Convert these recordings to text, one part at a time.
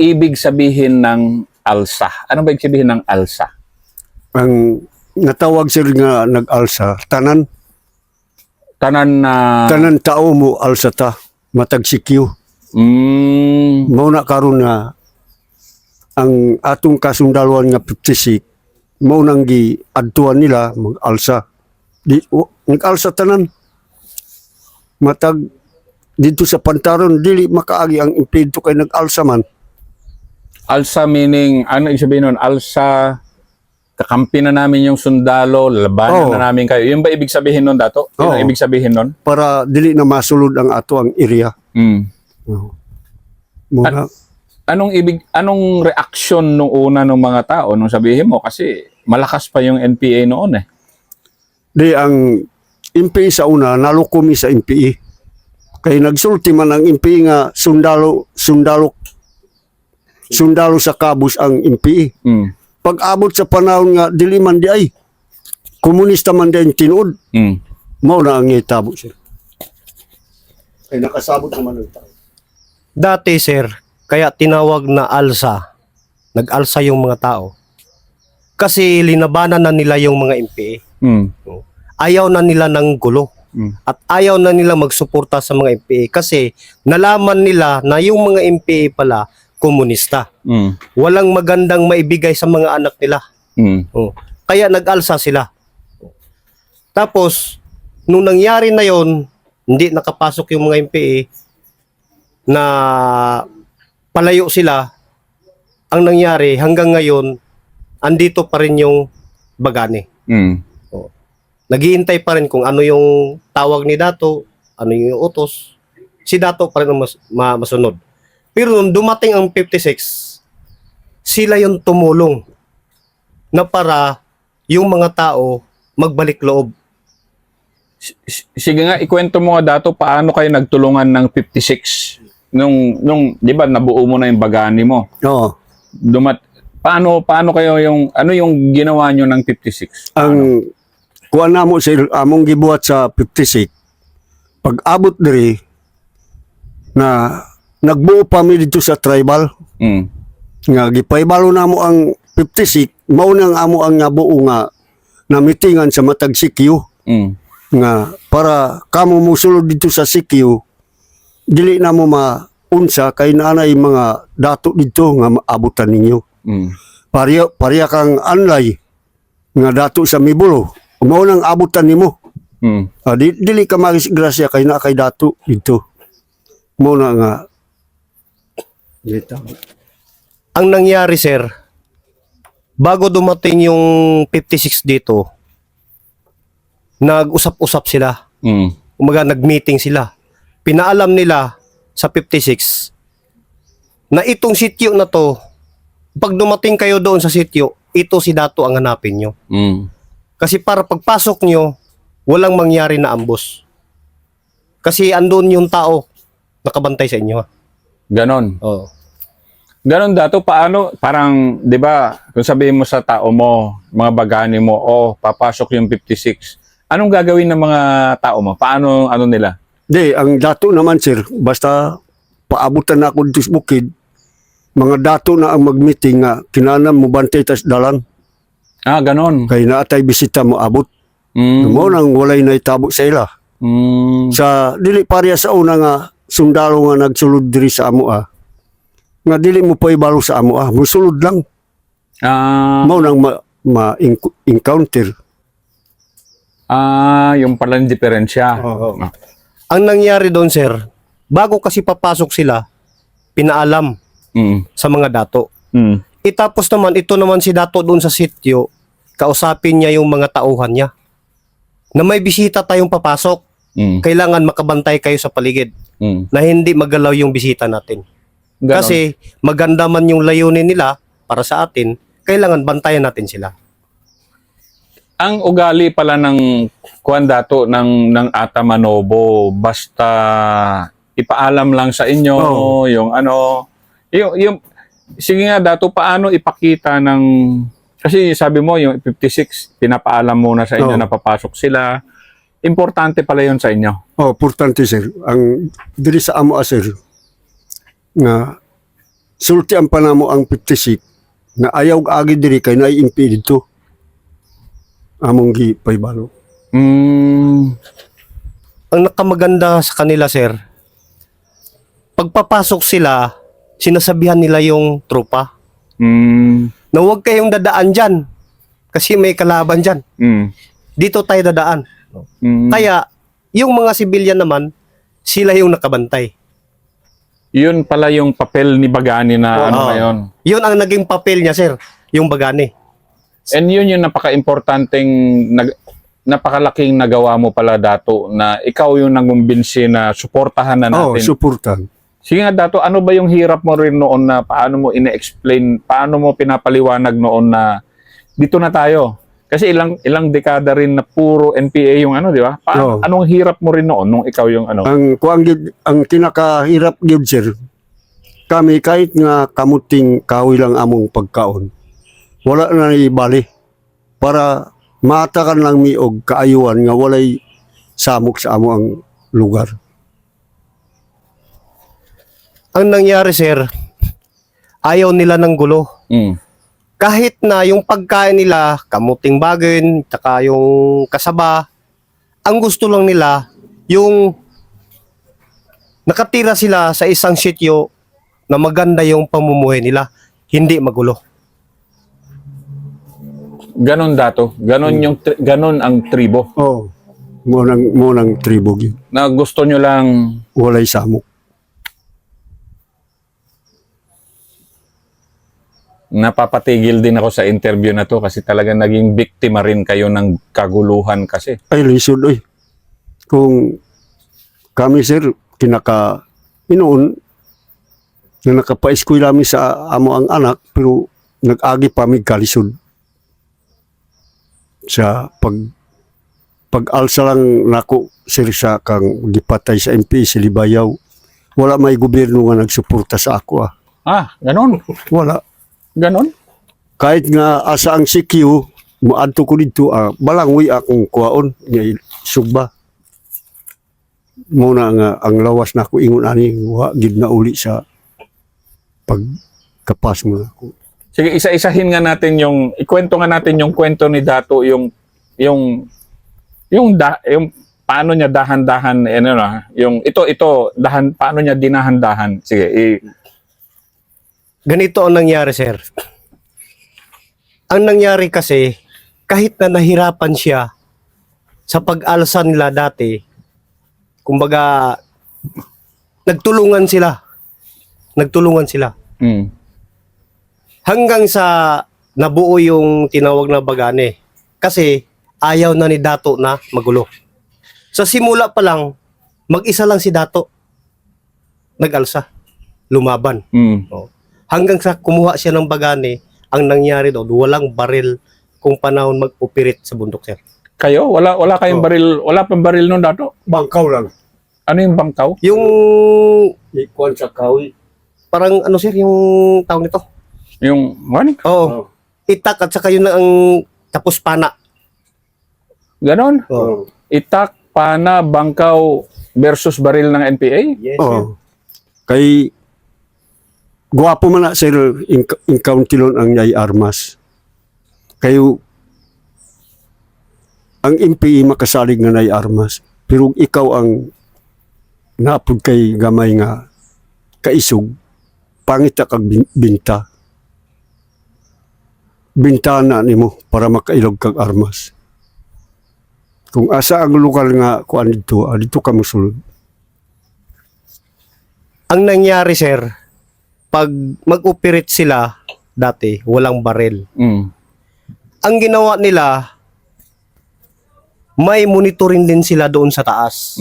ibig sabihin ng ALSA? Ano ba ibig sabihin ng ALSA? Ang natawag sir nga nag-alsa, tanan Tanan tao mo alsa ta, matag sikyo. Mao na karon nga ang atong kasundaloan nga 56 mao nang gi adtuan nila mag-alsa. Nag-alsa tanan. Matag dito sa pantaron dili makaagi ang impedto kay nag-alsa man. ALSA meaning, ano ibig sabihin nun? ALSA, kakampi na namin yung sundalo, labanan Oo. na namin kayo. Yun ba ibig sabihin nun, Dato? Yun ang Oo. ibig sabihin nun? Para dili na masulod ang ato ang area. Muna, Anong reaksyon nung una ng mga tao nung sabihin mo? Kasi malakas pa yung NPA noon eh. di ang MPA sa una nalukumi sa MPA. Kay nagsulti man ang MPA nga sundalo sa kabus ang MPA. Pag abot sa panahon nga dili man di ay komunista man din tinuod, mao na ang itabo sir. Kay nakasabot naman ang tao. Dati sir, kaya tinawag na alsa. Nag-alsa yung mga tao. Kasi linabanan na nila yung mga MPA. Ayaw na nila ng gulo. At ayaw na nila magsuporta sa mga MPA. Kasi nalaman nila na yung mga MPA pala komunista. Walang magandang maibigay sa mga anak nila. Kaya nag-alsa sila. Tapos, nung nangyari na yon, hindi nakapasok yung mga MPA na palayo sila. Ang nangyari hanggang ngayon, andito pa rin yung Bagani. Naghihintay pa rin kung ano yung tawag ni Dato, ano yung utos. Si Dato pa rin ang masunod. Pero nung dumating ang 56, sila yung tumulong na para yung mga tao magbalik loob. Sige nga, ikwento mo nga, Dato, paano kayo nagtulungan ng 56? Nung 'di ba nabuo mo na yung Bagani mo. Oo. Paano kayo ano yung ginawa nyo ng 56? Ang kuha na mo sir, among gibuhat sa 56. Pag abot diri na nagbuo pa mi dito sa tribal. Nga gipaybalo na mo ang 56, mao nang amo ang nabuo nga na mitingan sa matag sikyo. Nga para kamo musulod dito sa sikyo, dili na mo maunsa kay naanay mga dato dito nga maabutan ninyo. Pariya kang anlay nga dato sa Mibulo, mao nang abutan nimo. Dili ka magisgrasya kay na kay dato dito. Mao na nga dito. Ang nangyari sir, bago dumating yung 56 dito, nag-usap-usap sila. Umaga nag-meeting sila. Pinaalam nila sa 56 na itong sityo na to, pag dumating kayo doon sa sityo, ito si Dato ang hanapin nyo. Kasi para pagpasok nyo, walang mangyari na ambus. Kasi andun yung tao nakabantay sa inyo. Ganon. Oo. Ganon, Dato, paano, parang, di ba, kung sabihin mo sa tao mo, mga Bagani mo, papasok yung 56, anong gagawin ng mga tao mo? Paano, ano nila? Di, ang dato naman sir, basta paabutan na ako dito sa bukid, mga dato na ang mag-meeting nga, kinanam mo bantay tas dalan. Ganon. Kay naatay bisita mo abot. Mo nang walay na itabo sa ila. Sa dili pareha sa una nga sundalo nga nagsulod diri sa amo nga dili mo pa ibalo sa amo musulod lang. Mo nang ma-encounter. Yung palang diferensya. Ang nangyari doon sir, bago kasi papasok sila, pinaalam sa mga dato. Itapos naman, ito naman si Dato doon sa sityo, kausapin niya yung mga tauhan niya. Na may bisita tayong papasok. Kailangan makabantay kayo sa paligid. Na hindi magalaw yung bisita natin. Ganon. Kasi maganda man yung layunin nila para sa atin, kailangan bantayan natin sila. Ang ugali pala ng Dato ng Atamanobo, basta ipaalam lang sa inyo yung ano, yung sige nga, Dato, paano ipakita ng, kasi sabi mo yung 56 pinapaalam muna sa inyo na papasok sila, importante pala yun sa inyo. Importante sir, ang diri sa amo sir nga sulti ang panamo ang 56 na ayaw agi diri kay nai-impede dito. Among gi paybalo. Ang nakamaganda sa kanila, sir, pagpapasok sila, sinasabihan nila yung tropa na huwag kayong dadaan dyan kasi may kalaban dyan. Dito tayo dadaan. Kaya, yung mga sibilyan naman, sila yung nakabantay. Yun pala yung papel ni Bagani na ano Oo. ngayon. Yun ang naging papel niya, sir, yung bagani. And yun yung napaka-importanting, napakalaking nagawa mo pala, Dato, na ikaw yung nangumbinsi na suportahan na Oh, natin. suportan. Sige nga, Dato, ano ba yung hirap mo rin noon na paano mo ine-explain, paano mo pinapaliwanag noon na dito na tayo? Kasi ilang dekada rin na puro NPA yung ano, di ba? Oo. Anong hirap mo rin noon nung ikaw yung ano? Ang kinakahirap gyud sir, kami kahit nga kamuting kahoy lang among pagkaon, wala na ibali para matakan lang mi og kaayuan nga walay samok sa amo ang lugar. Ang nangyari, sir, ayaw nila ng gulo. Kahit na yung pagkain nila, kamuting bagin, tsaka yung kasaba, ang gusto lang nila, yung nakatira sila sa isang sityo na maganda yung pamumuhay nila, hindi magulo. Ganon, Dato. Ganon ang tribo. Oh, mo nang tribo gyud. Na gusto nyo lang Walay samok. napapatigil din ako sa interview na to kasi talaga naging biktima rin kayo ng kaguluhan kasi. Ay lisod oy. Kung kami sir inoon na nakapa-eskwela mi sa amo ang anak pero nag-agi pa mi kalisod. Sa pag-alsa lang nako sir sa kang gipatay sa MP si Libayaw. Wala may gobyerno nga nagsuporta sa ako ah. Ganon. Wala. Ganon. Kahit nga asa ang CQ moadto ko dito balangwi akong kuwaon nga sugba. Muna nga ang lawas na ako ingon ani wa gid na uli sa pagkapas mo ako. Sige, isa-isahin nga natin ikwento nga natin yung kwento ni Dato, yung paano niya dahan-dahan, paano niya dinahan-dahan. Sige, Ganito ang nangyari, sir. Ang nangyari kasi, kahit na nahirapan siya sa pag-alsa nila dati, kumbaga, nagtulungan sila. Hanggang sa nabuo yung tinawag na Bagani. Kasi ayaw na ni Dato na magulo. Sa simula pa lang, mag-isa lang si Dato. Nag-alsa. Lumaban. Hanggang sa kumuha siya ng Bagani, ang nangyari doon, walang baril kung panahon mag-operate sa bundok, sir. Kayo? Wala kayong baril? Wala pang baril nun, Dato? Bangkaw lang. Ano yung bangkaw? Yung, Ikuan sa kahoy. parang ano, sir, yung tawag nito? Yung, ano? Oo. Itak at saka yun ang tapos pana. Ganon? Oo. Itak, pana, bangkaw versus baril ng NPA? Yes, Oh. Kay guwapo man na sir in countilon ang nyay armas. Kayo ang MPE makasalig nga nay armas. Pero ikaw ang napud kay gamay nga kaisog pangit ka kag binta. Bintana nimo para makailog kag armas. Kung asa ang lokal nga kuan dito ka mosulod. Ang nangyari, sir, pag mag-operate sila dati, walang baril. Ang ginawa nila, may monitoring din sila doon sa taas.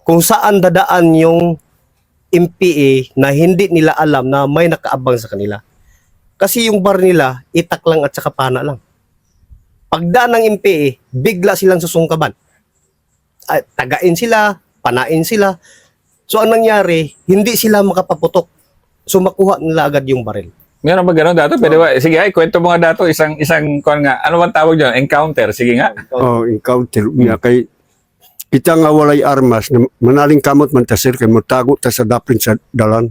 Kung saan dadaan yung MPA na hindi nila alam na may nakaabang sa kanila. Kasi yung bar nila, itak lang at saka pana lang. Pagdaan ng MPA, bigla silang susungkaban. Ay, tagain sila, panain sila. So, ang nangyari, hindi sila makapaputok. So, makuha nila agad yung baril. Meron ba ganun, Dato? Pwede ba? Sige, kwento mo nga, Dato, isang kuwan nga. Ano bang tawag dyan? Encounter. Sige nga. Oh, encounter nga kay kita nga walay armas na manaling kamot man ta sir kay motago ta sa daplin sa dalan.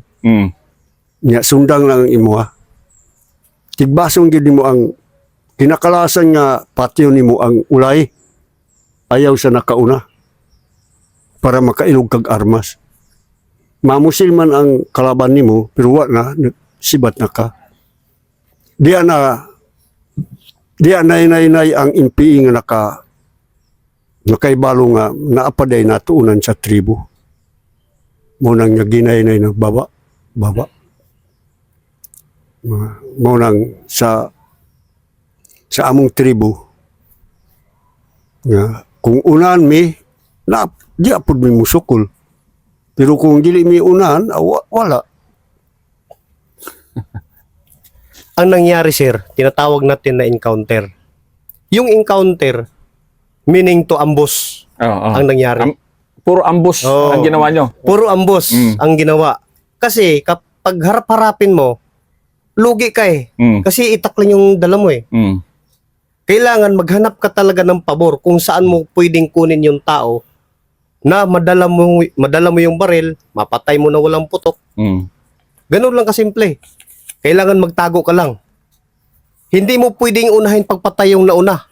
Nya sundang lang ang imo ha. Tigbasong gid nimo ang kinakalasan nga patio nimo ang ulay. Ayaw sa nakauna para makailog kag armas. Mamusil man ang kalaban nimo pero wa na sibat na ka. Diya nay ang impi nga nakaibalo nga naapaday natuunan sa tribo. Mo nang naginay-nay ng baba. Mo nang sa among tribo nga kung unahan mi na di apod mi musukol. Pero kung dili mi unahan, wala. Ang nangyari, sir, tinatawag natin na encounter. Yung encounter, meaning to ambush, Oo. ang nangyari. Puro ambush Oo. ang ginawa nyo. Puro ambush ang ginawa. Kasi kapag harap-harapin mo, lugi ka eh. Mm. Kasi itak lang yung dala mo eh. Mm. Kailangan maghanap ka talaga ng pabor kung saan mo pwedeng kunin yung tao na madala mo yung baril, mapatay mo na walang putok. Mm. Ganun lang kasimple. Kailangan magtago ka lang. Hindi mo pwedeng unahin pagpatay yung nauna.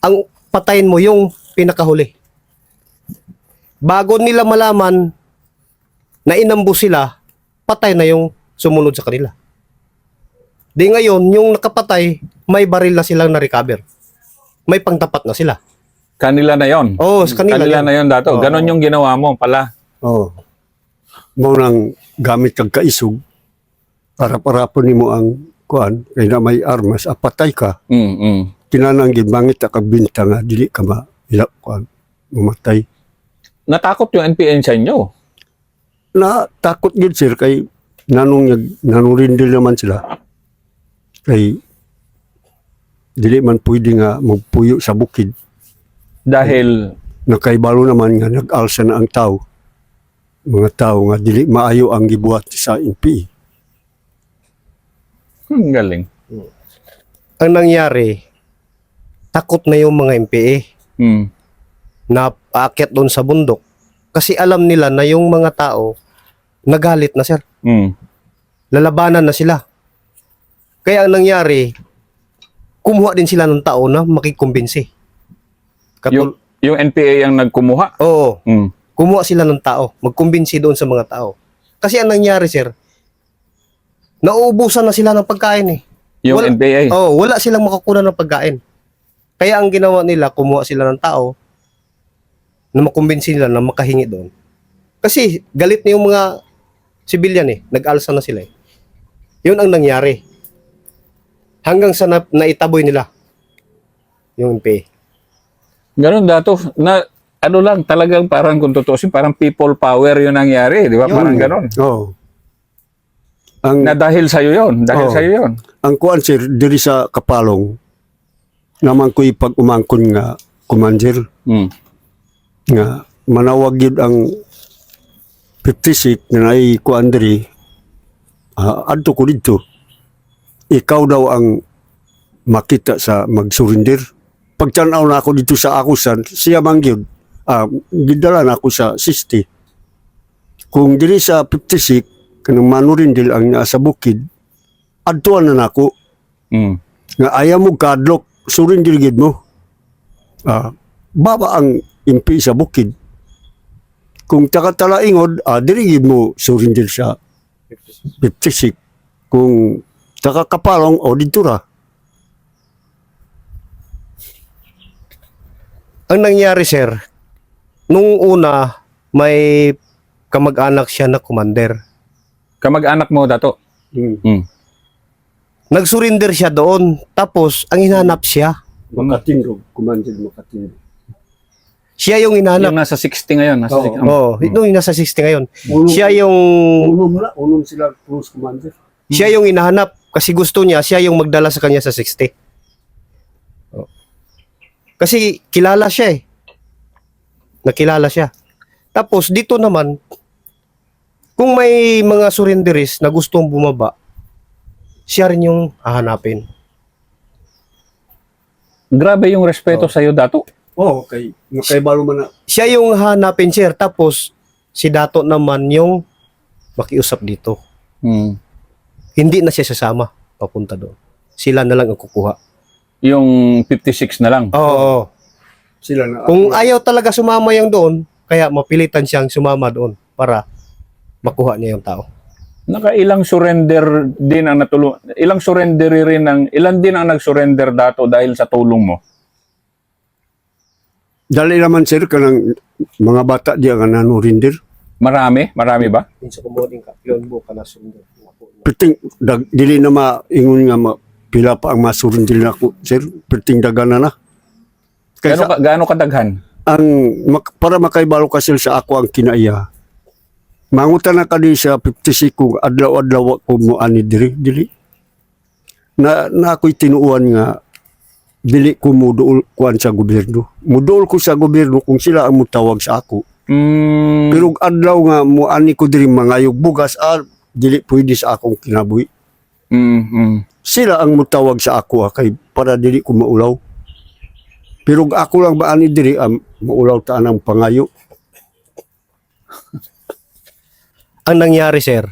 Ang patayin mo yung pinakahuli. Bago nila malaman na inambush sila, patay na yung sumunod sa kanila. Di ngayon, yung nakapatay, may baril na silang na-recover. May pangtapat na sila. Kanila na yon. Oo, sa kanila Kanila yan. na yon dato. Oo. Ganon yung ginawa mo pala. Oh. Mo nang gamit kag kaisog para nimo ang kuan kay na may armas apatay ka. Mm. Mm. Kinahanglan gid mangit ka binta nga dili ka kuan mamatay. Natakot yung NPN sa inyo. Na takot gid sir kay nanurindil naman sila. Kay dili man pwede nga magpuyo sa bukid. Dahil Nakaibalo naman nga nag-alsa na ang tao. Mga tao nga dili maayo ang gibuhat sa NPA. galing. Ang nangyari, takot na yung mga MPA Mm. na paakyat doon sa bundok. Kasi alam nila na yung mga tao nagalit na, sir. Mm. Lalabanan na sila. Kaya ang nangyari, kumuha din sila ng tao na makikumbinsi. Yung NPA ang nagkumuha. Oo, Mm. kumuha sila ng tao, magkumbinsi doon sa mga tao. Kasi ang nangyari, sir, nauubusan na sila ng pagkain eh. Yung Wala- NPA. Wala silang makukuha ng pagkain. Kaya ang ginawa nila, kumuha sila ng tao na makumbinsi nila na makahingi doon. Kasi galit na yung mga sibilyan eh. Nag-alsa na sila eh. Yun ang nangyari. Hanggang sa naitaboy nila yung NPA. Ganon dato. Na, ano lang, talagang parang kung tutusin, parang people power yung nangyari. Di ba? Yun. Parang ganon. Oh. Ang Na dahil sa'yo yun. Dahil Oo. sa'yo yun. ang kuan sir diri sa Kapalong naman ko'y pag umangkon nga commander Mm. nga manawag yun ang 56 na ay kuan diri adto ko dito. Ikaw daw ang makita sa mag-surrender. Pagtanaw na ako dito sa akusan, siya man gyud. Gidala na ako sa 60. Kung diri sa 56 kanang manurindil ang nasa bukid, adtuan na nako Mm. nga ayaw mo kadlok, surrender gid mo. Baba ang impi sa bukid. Kung takatalaingod, diri gid mo surrender sa 56. Kung takakapalong, dito ra. Ang nangyari, sir, nung una, may kamag-anak siya na commander. Kamag-anak mo dato. Hmm. Mm. Nag-surrender siya doon. Tapos, ang hinanap siya. Makatindog, commander Makatindog. Siya yung hinanap. Yung nasa 60 ngayon. Nasa Oo. 60. Oo, nung nasa 60 ngayon. Unong- Siya yung Unong sila, close commander. siya yung hinahanap kasi gusto niya siya yung magdala sa kanya sa 60. Oh. Kasi kilala siya eh. Nakilala siya. Tapos dito naman kung may mga surrenderies na gustong bumaba, siya rin yung hahanapin. Grabe yung respeto sa'yo dato. Okay. Nakaibalo man na. Siya yung hahanapin, sir. Tapos si Dato naman yung makiusap dito. Mm. hindi na siya sasama papunta doon. Sila na lang ang kukuha. Yung 56 na lang. Oo. Sila na. Kung ayaw talaga sumama yung doon, kaya mapilitan siyang sumama doon para makuha niya yung tao. Nakailang surrender din ang natulong. Ilang surrender rin ilan din ang nag-surrender dato dahil sa tulong mo? Dali naman sir kanang mga bata diya nga nanurinder. Marami ba? Sa kumoding ka, yun buka na sundo. Perting dili na maingon nga pila pa ang masurinder nako sir. Perting dagana na. Kaysa Gaano kadaghan? para makaibalo ka sir sa ako ang kinaiya. Mangutan na kadi sa 56 kung adlaw-adlaw ko mo ani dili. Na ako'y tinuuan nga dili ko muduol kuan sa gobyerno. Muduol ko sa gobyerno kung sila ang mutawag sa ako. Pero adlaw nga mo ani ko diri mangayog bugas dili pwede sa akong kinabuhi. Sila ang mutawag sa ako kay para dili ko maulaw. Pero ako lang ba ani diri maulaw ta ang pangayo. Ang nangyari, sir,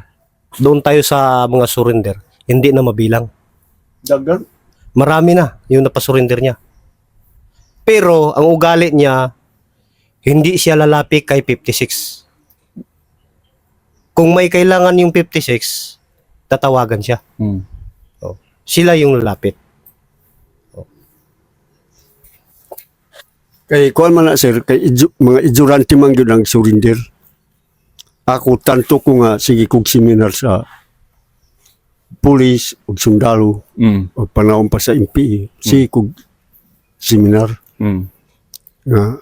doon tayo sa mga surrender, hindi na mabilang. Dagan. Marami na yung napasurrender niya. Pero ang ugali niya, hindi siya lalapit kay 56. Kung may kailangan yung 56, tatawagan siya. Oh, sila yung lalapit. Kay kuan man na sir kay mga ijurante man gyud ang surrender. Ako tanto ko nga sige kog seminar sa pulis ug sundalo o panahon pa sa MPE. Sige kog seminar nga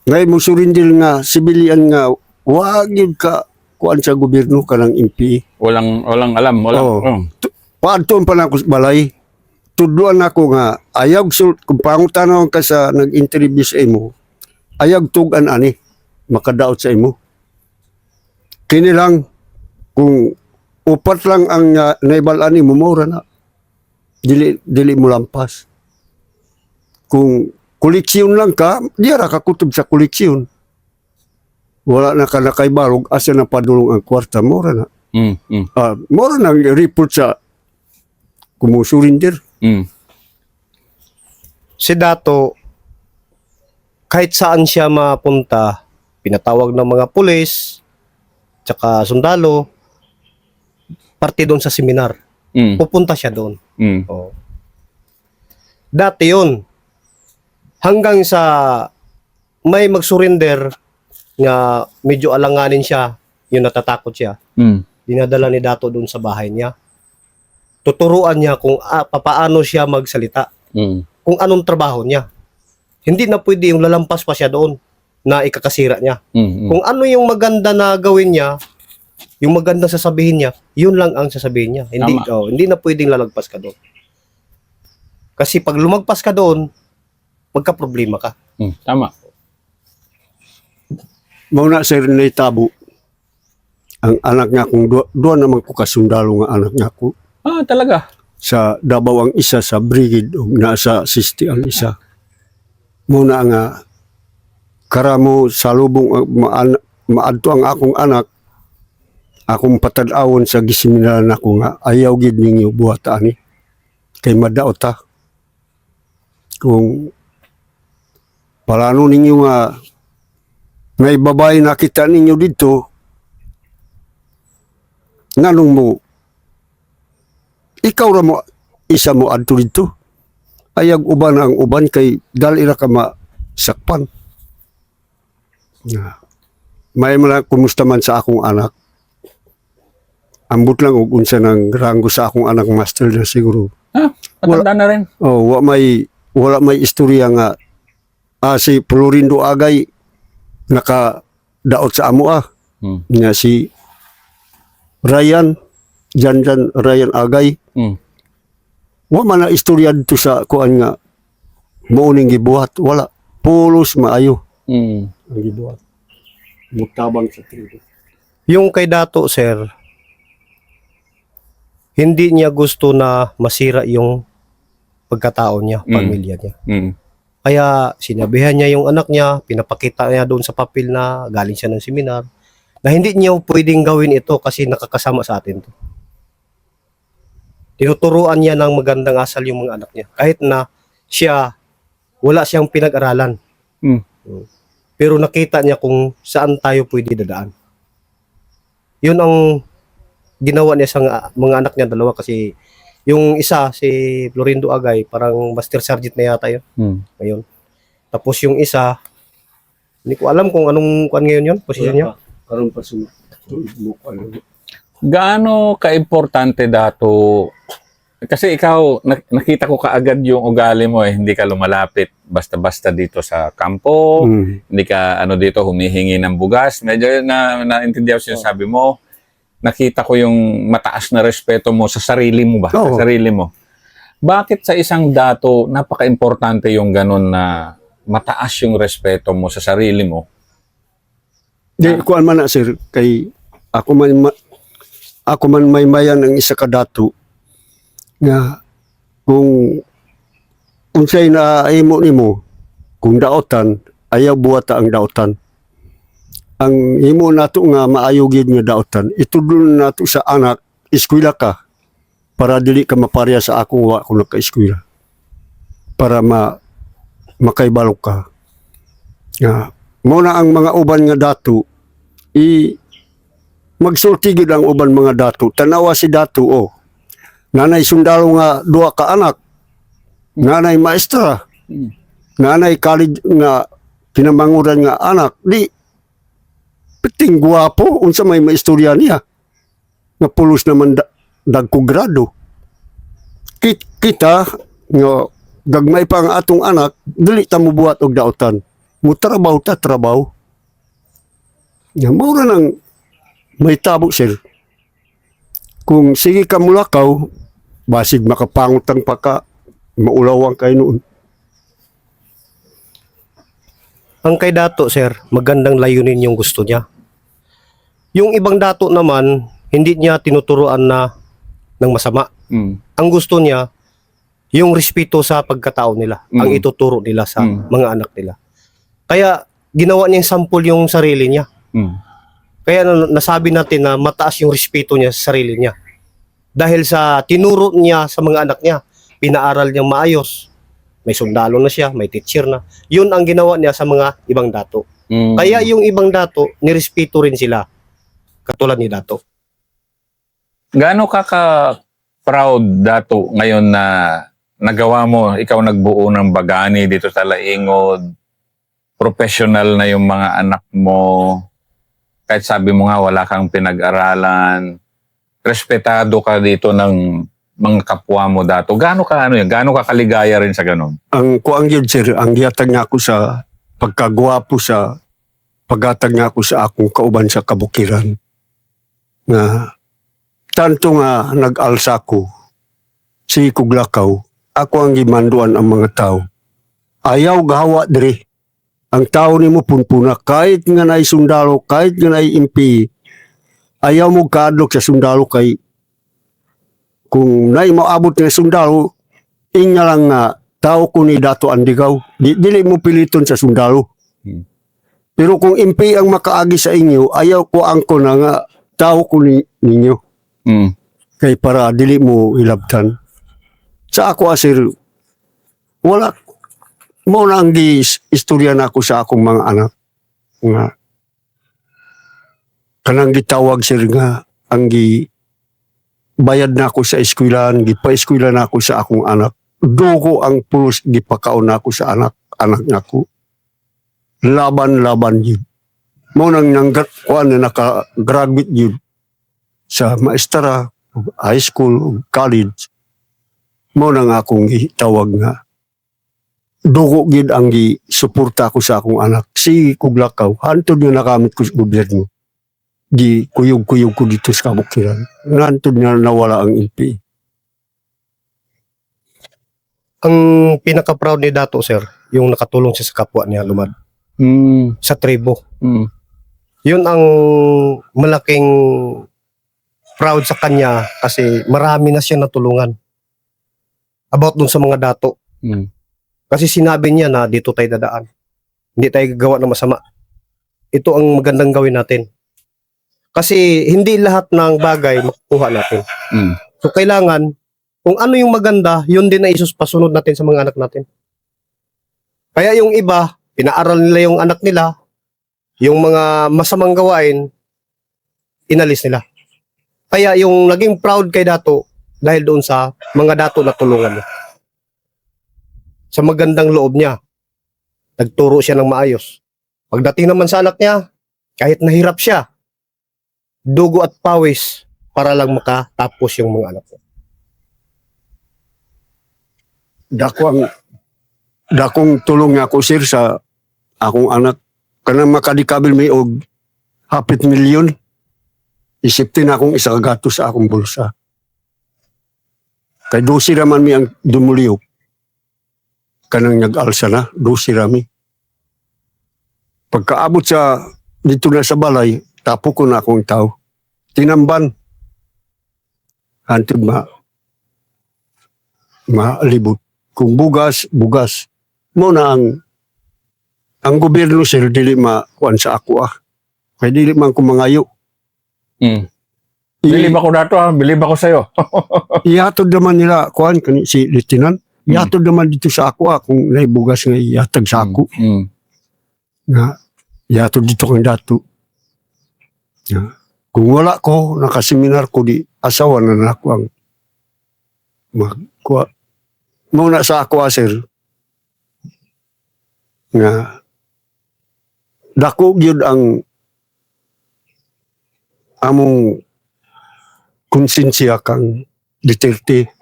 ngay mo surrender nga sibilyan nga wag gyud ka kuan sa gobyerno kanang MPE. Walang alam, Paadton pa na ako sa balay. Tudluan ako nga ayag kung pangutanaw ka sa nag-interview sa imo. Ayag tugan ani makadaot sa imo. Kini lang kung upat lang ang naibalaan ni mumura na dili mo lampas. Kung koleksyon lang ka, diara ka kutob sa koleksyon. Wala na ka nakaibalog asa na padulong ang kwarta mura na. Mura na report sa kumusurinder. Si Dato, kahit saan siya mapunta, pinatawag ng mga pulis, tsaka sundalo, parte doon sa seminar. Pupunta siya doon. Oh. Dati yun. Hanggang sa may mag-surrender nga medyo alanganin siya, yung natatakot siya. Dinadala ni Dato doon sa bahay niya. Tuturuan niya kung papaano siya magsalita. Kung anong trabaho niya. Hindi na pwede yung lalampas pa siya doon na ikakasira niya. Kung ano yung maganda na gawin niya, yung magandang sasabihin niya, yun lang ang sasabihin niya. Hindi na pwedeng lalagpas ka doon. Kasi pag lumagpas ka doon, magka-problema ka. Tama. Mauna sir na tabo ang anak nga kung doon naman ko kasundalo nga anak nga ko. Talaga? Sa Davao ang isa, sa Brigid o nasa Sisti ang isa. Muna nga karamo salubong maadto ang akong anak akong patad-awon sa gisiminaran ako nga ayaw gid ninyo buhat ani kay madaot ta kung palano ninyo nga may babae nakita ninyo dito nganong mo ikaw ra mo isa mo adto dito ayag uban ang uban kay dali ra ka masakpan. May mga kumusta man sa akong anak. Ambot lang og unsa nang ranggo sa akong anak master na siguro. Matanda na rin. Wala may istorya nga si Florindo Agay nakadaot sa amo nga si Ryan Ryan Agay. Wa man na istorya dito sa kuan nga mauning gibuhat wala pulos maayo ang gibuhat mutabang sa tribo. Yung kay Dato, sir, hindi niya gusto na masira yung pagkatao niya, pamilya niya. Kaya sinabihan niya yung anak niya, pinapakita niya doon sa papel na galing siya ng seminar, na hindi niya pwedeng gawin ito kasi nakakasama sa atin to. tinuturuan niya ng magandang asal yung mga anak niya. Kahit na wala siyang pinag-aralan. Mm. Pero nakita niya kung saan tayo pwede dadaan. Yun ang ginawa niya sa mga anak niya dalawa, kasi yung isa, si Florindo Agay, parang master sergeant na yata yun. Mm. Ngayon. Tapos yung isa, hindi ko alam kung anong ngayon yun, posisyon niya. Karon pa sunod. Gaano ka-importante dato? Kasi ikaw, nakita ko kaagad yung ugali mo hindi ka lumalapit basta-basta dito sa kampo, hindi ka dito humihingi ng bugas. Medyo naintindihan ko sinasabi mo. Nakita ko yung mataas na respeto mo sa sarili mo ba? Oo. Sa sarili mo. Bakit sa isang dato napaka-importante yung ganun na mataas yung respeto mo sa sarili mo? Di kuan man na sir kay ako man may mayan ang isa ka dato nga kung unsay na imo nimo kung daotan ayaw buwata ang daotan. Ang imo nato nga maayo gid nga daotan itudlo nato sa anak eskwela ka para dili ka maparya sa akong wa kung naka-eskwela. Para makaibalok ka. Nga mo na ang mga uban nga dato magsulti gid ang uban mga dato. Tanawa si dato nanay sundalo nga duha ka anak, nanay maestra, nanay college nga kinamanguran nga anak, di piting guwapo unsa may maistorya niya nga pulos naman dagko grado. Kita nga gagmay pa ang atong anak dili ta mo buhat og daotan, mo trabaho ta trabaho. Nga mura nang may tabo sir. Kung sige ka mulakaw, basig makapangutang pa ka, maulawang kayo noon. Ang kay dato, sir, magandang layunin yung gusto niya. Yung ibang dato naman, hindi niya tinuturuan na ng masama. Mm. Ang gusto niya, yung respeto sa pagkatao nila, ang ituturo nila sa mga anak nila. Kaya ginawa niya yung sample yung sarili niya. Mm. Kaya nasabi natin na mataas yung respeto niya sa sarili niya. Dahil sa tinuro niya sa mga anak niya, pinaaral niyang maayos. May sundalo na siya, may teacher na. Yun ang ginawa niya sa mga ibang dato. Mm. Kaya yung ibang dato, nirespeto rin sila. Katulad ni dato. Gaano ka proud dato ngayon na nagawa mo, ikaw nagbuo ng Bagani dito sa Laingod, professional na yung mga anak mo, kahit sabi mo nga wala kang pinag-aralan, respetado ka dito ng mga kapwa mo dato. Gaano ka gaano ka kaligaya rin sa ganun? Ang kuang yun sir, ang gihatag nga ako sa pagkagwapo sa paghatag nga ako sa akong kauban sa kabukiran. Na tanto nga nag-alsa ko si Kuglakaw, ako ang gimanduan ang mga tao. Ayaw gahawa diri. Ang tao ni mo punpuna, kahit nga naay sundalo, kahit nga naay MP, ayaw mo kadlok sa sundalo kay kung naay maabot nga sundalo, inya lang nga tao ko ni Dato Andigaw. Dili mo piliton sa sundalo. Pero kung MP ang makaagi sa inyo, ayaw ko angko na nga tao ko ninyo. Mm. Kay para dili mo ilabtan. Sa ako asir, wala mo na ang istorya na ako sa akong mga anak nga kanang gitawag sir nga ang bayad na ako sa eskwelahan, gipa-eskwela na ako sa akong anak. Dugo ang pulos gipakaon na ako sa anak na ako. Laban yun. Mo nang kuan na naka-graduate yun sa maestra, high school, college. Mo nang akong gitawag nga dugo gid ang gi-suporta ko sa akong anak. Si Kuglakaw, hantod nga nakamit ko sa gobyerno. Di kuyog-kuyog ko dito sa kabukiran. Hantod nga nawala ang MP. Ang pinaka-proud ni dato, sir, yung nakatulong siya sa kapwa niya, lumad. Mm. Sa tribo. Mm. Yun ang malaking proud sa kanya kasi marami na siya natulungan. About dun sa mga dato. Mm. Kasi sinabi niya na dito tayo dadaan. Hindi tayo gagawa ng masama. Ito ang magandang gawin natin. Kasi hindi lahat ng bagay makukuha natin. Mm. So kailangan Kung ano yung maganda, yun din na pasunod natin sa mga anak natin. Kaya yung iba, pinaaral nila yung anak nila, yung mga masamang gawain, inalis nila. Kaya yung naging proud kay Dato, dahil doon sa mga Dato na tulungan niya. Sa magandang loob niya, nagturo siya ng maayos. Pagdating naman sa anak niya, kahit nahirap siya, dugo at pawis para lang makatapos yung mga anak niya. Dakong tulong nga ako sir sa akong anak. Kanang makadikabil may og 500,000. Isiptin akong isa kagato sa akong bulsa. Kay 12 raman mi ang dumuliyok. Kanang nag-alsa na, 12 rami. Pagkaabot sa dito na sa balay, tapo ko na akong tao. Tinamban. Hantod malibot. Kung bugas, bugas. Mo na ang gobyerno sir, dili makuan sa ako Kaya dili man ko mangayo. Bilib ako dato bilib ako sa'yo. Ihatod naman nila, kuan, si Lieutenant. Ihatod naman dito sa ako kung naibugas nga ihatag sa ako. Nga, ihatod dito kang dato. Nga. Kung wala ko, nakaseminar ko di asawa na ako ang magkuha. Muna sa ako sir, nga dako gyud ang among konsensya kang Duterte.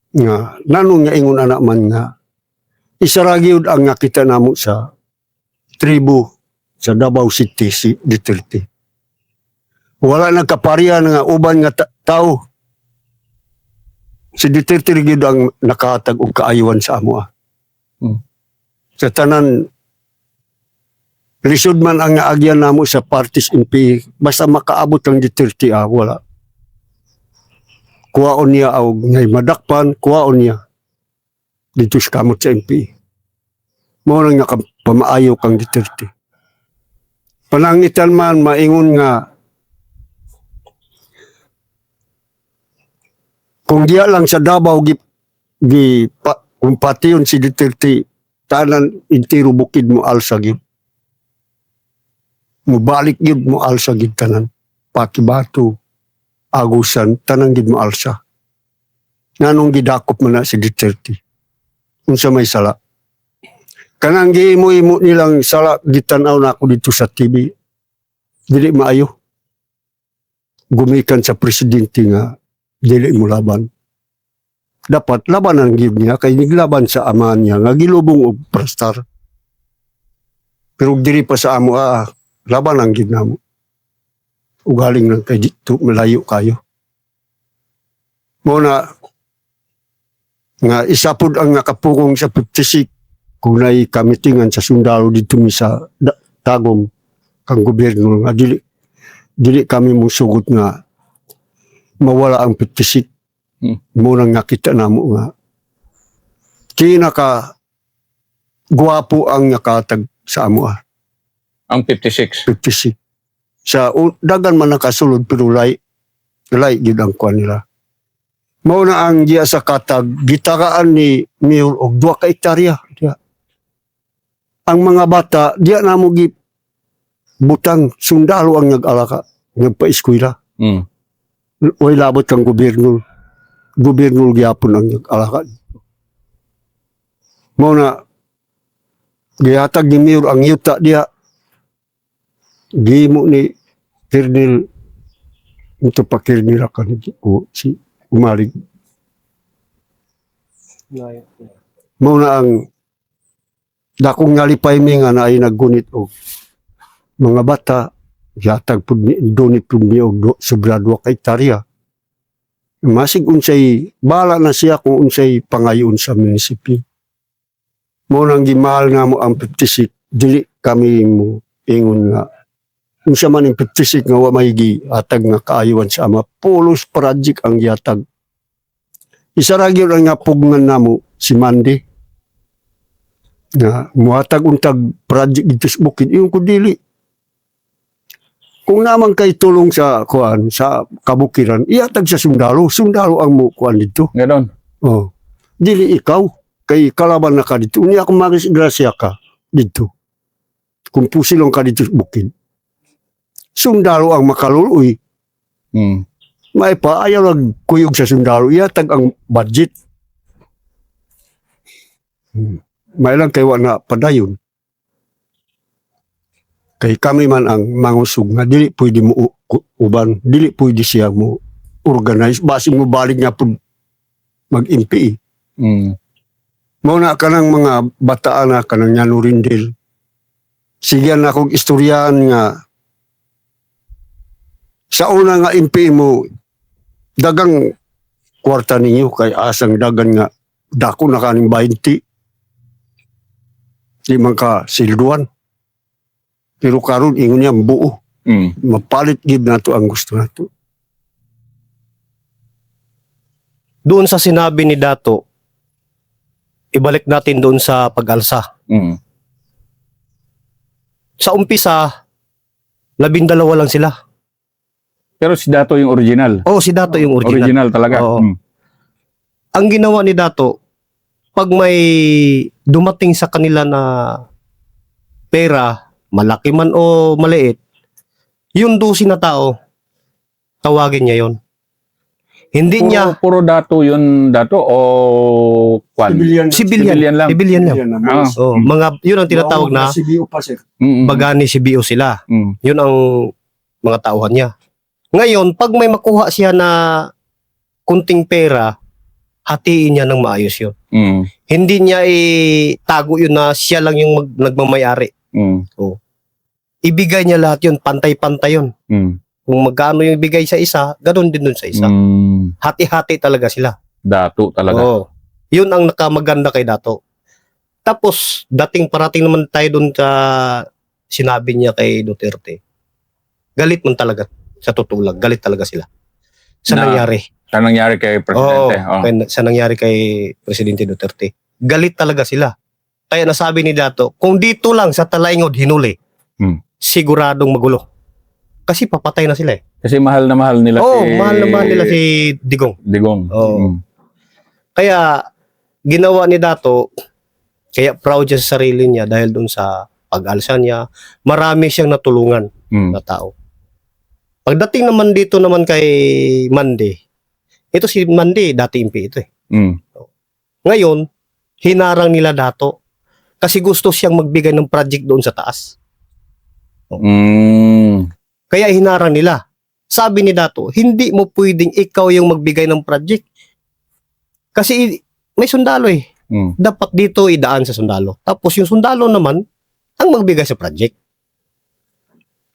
Nga nanong nga ingon anak man nga isa ra gyud ang nakita namo sa tribu sa Davao City si Duterte. Wala nagkapareha nga uban nga tao. Si Duterte gyud ang nakahatag og kaayowan sa amo. Sa tanan lisod man ang naagyan namo sa parties MP, basta makaabot ang Duterte wala. Kuwaon niya og ngay madakpan, kuwaon niya dito sa kamot sa MP. Mao nang nakapamaayo kang Duterte. Panangitan man maingon nga kung diya lang sa Davao kung patiyon si Duterte, tanan intiro bukid mo alsa gyud. Mubalik gyud mo alsa gyud tanan. Pakibato, Agusan, tanan gyud mo alsa. Nanong gidakop man na si Duterte. Unsa may sala. Kanang giimo-imo nilang sala gitanaw na ako dito sa TV. Dili maayo. Gumikan sa presidente nga dili mo laban. Dapat labanan gyud niya kay niglaban sa ama niya nga gilubong og prastar. Pero diri pa sa amo labanan gyud namo. Ugaling lang kay dito malayo kayo. Muna nga isa pud ang nakapugong sa 56 kung nay kamitingan sa sundalo dito mi sa Tagum kang gobyerno nga dili kami musugot nga mawala ang 56. Munang nakita namo nga kinaka guwapo ang nakatag sa amo Ang 56. 56 sa dagan man nakasulod pero lay gyud ang kuan nila. Mao na ang diya sa katag gitagaan ni Mayor og 2 ka hektarya diya. Ang mga bata diya namo gi butang sundalo ang nag-alaka nagpa-eskwela. Way labot kang gobyerno gyapon ang nag-alaka. Mao na gihatag ni Mayor ang yuta diya. Gimo ni Colonel ito pa Colonel si Umalig. Mao na ang dakong ngalipay mi nga naay naggunit og mga bata yatag pud ni donit pud ni og sobra 2 ka hektarya. Masig unsay bala na siya kung unsay pangayon sa munisipyo. Mao nang gimahal nga mo ang 56 dili kami mo ingon nga unsa man ang 56 nga wa may gihatag nga kaayowan sa ama. Pulos project ang gihatag. Isa ra gyud ang napugngan namo si Mandy. Na muhatag untag project dito sa bukid. Iyon ko dili. Kung naman kay tulong sa kuan sa kabukiran, ihatag sa sundalo. Sundalo ang mo kuan dito. Ganon. Oh. Dili ikaw kay kalaban na ka dito. Unya kung magisgrasya ka dito. Kung pusilong ka dito sa bukid. Sundalo ang makaluloy. Mm. May pa ayaw nagkuyog sa sundalo. Ihatag ang budget. May lang kay na padayon. Kay kami man ang mangusog nga dili pwede mo uban, dili pwede siya mo organize basi mo balik nga pud mag-MP. Mm. Mao na kanang mga bataan na kanang Llano Rindel. Sige na akong istoryahan nga sa una nga MP mo dagang kwarta ninyo kay asang dagan nga dako na kaning 20. Di man ka silduan. Pero karon ingon niya buo. Mm. Mapalit gid nato ang gusto nato. Doon sa sinabi ni Dato, ibalik natin doon sa pag-alsa. Mm. Sa umpisa, 12 lang sila. Pero si Dato yung original. Oh, si Dato yung original. Original talaga. Oo. Mm. Ang ginawa ni Dato, pag may dumating sa kanila na pera, malaki man o maliit, yung 12 na tao, tawagin niya yon. Hindi niya Puro Dato yun, Dato, o kwan? Civilian lang. Civilian lang. Ah. Oh, mga yun ang tinatawag na CBO pa sir. Mm. bagani CBO sila. Mm. Yun ang mga tauhan niya. Ngayon, pag may makuha siya na kunting pera, hatiin niya ng maayos yun. Mm. Hindi niya itago yun na siya lang yung nagmamayari. Mm. Ibigay niya lahat yun, pantay-pantay yun. Mm. Kung magkano yung ibigay sa isa, ganoon din dun sa isa. Mm. Hati-hati talaga sila. Dato talaga. Oo. Yun ang nakamaganda kay Dato. Tapos, parating naman tayo dun sa sinabi niya kay Duterte. Galit man talaga. Sa tutulag, galit talaga sila. Sa Na- nangyari. Sa nangyari kay Presidente. Oh. Sa nangyari kay Presidente Duterte. Galit talaga sila. Kaya nasabi ni Dato, kung dito lang sa Talaingod hinuli, siguradong magulo. Kasi papatay na sila eh. Kasi mahal na mahal nila Mahal na mahal nila si Digong. Digong. Oo. Mm. Kaya ginawa ni Dato, kaya proud siya sa sarili niya dahil dun sa pag-alsa niya, marami siyang natulungan Mm. na tao. Pagdating naman dito naman kay Mande, ito si Mande, dati MP ito eh. Mm. Ngayon, hinarang nila Dato kasi gusto siyang magbigay ng project doon sa taas. Mm. Kaya hinarang nila. Sabi ni Dato, hindi mo pwedeng ikaw yung magbigay ng project. Kasi may sundalo eh. Mm. Dapat dito idaan sa sundalo. Tapos yung sundalo naman, ang magbigay sa project.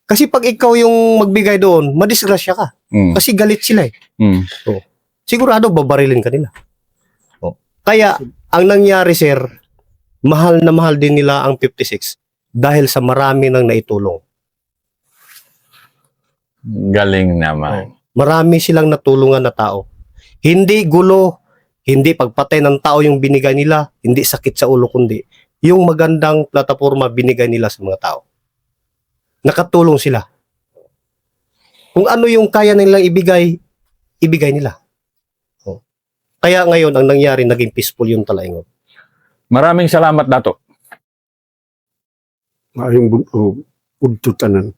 Kasi pag ikaw yung magbigay doon, madisgrasya ka. Mm. Kasi galit sila eh. Mm. Sigurado babarilin ka nila. Kaya, ang nangyari sir, mahal na mahal din nila ang 56 dahil sa marami nang naitulong. Galing naman. Marami silang natulungan na tao. Hindi gulo, hindi pagpatay ng tao yung binigay nila, hindi sakit sa ulo kundi yung magandang plataforma binigay nila sa mga tao. Nakatulong sila. Kung ano yung kaya nilang ibigay, ibigay nila. Kaya ngayon, ang nangyari, naging peaceful yung Talaingod. Maraming salamat, Dato. Maayong budto tanan.